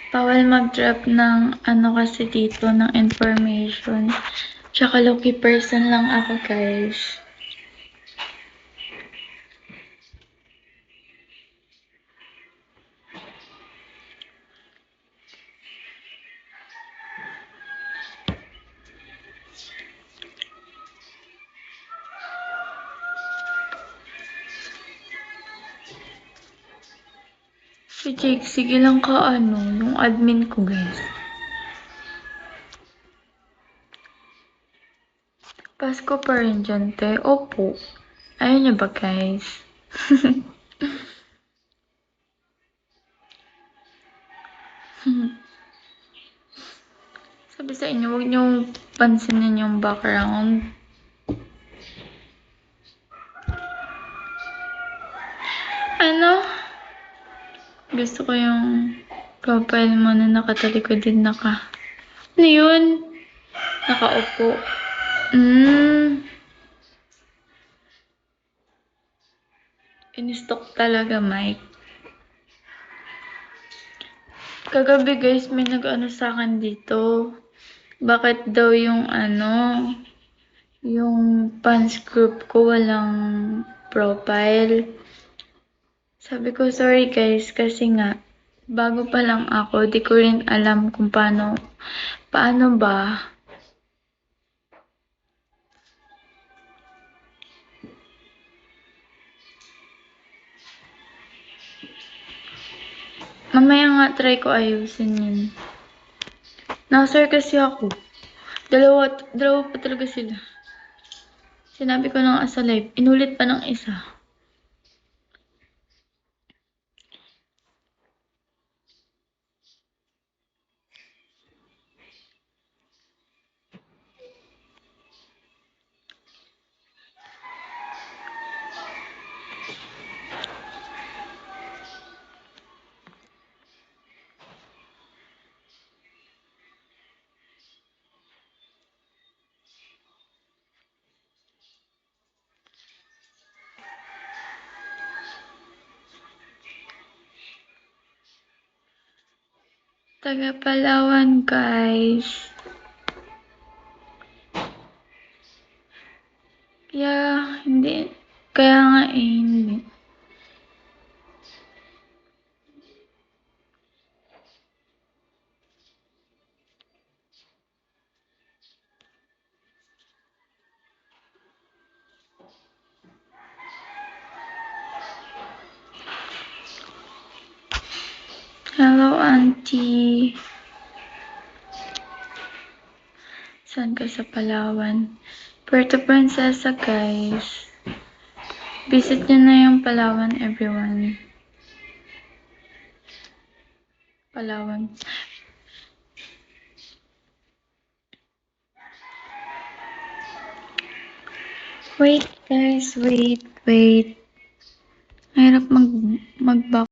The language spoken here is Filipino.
Bawal mag-drop ng ano kasi dito, ng information. Tsaka lucky person lang ako, guys. Si Jake, sige lang ka yung admin ko, guys. Pasko pa rin dyan, te. Opo. Ayun niyo ba, guys? Sabi sa inyo, huwag niyo pansinin yung background. Gusto ko yung profile mo na nakatalikod din Ano yun? Nakaupo. In-stock talaga, Mike. Kagabi, guys, may nag-ano sa akin dito. Bakit daw yung yung fans group ko walang profile. Sabi ko, sorry guys, kasi nga, bago pa lang ako, di ko rin alam kung paano ba. Mamaya nga try ko ayusin yun. Nasir kasi ako. Dalawa pa talaga sila. Sinabi ko nang asa live, inulit pa ng isa. Taga Palawan, guys. Hindi. Kaya nga hindi. Hello, auntie. Saan ka sa Palawan? Puerto Princesa, guys. Visit nyo na yung Palawan, everyone. Palawan. Wait, guys. Wait. Mahirap mag-back.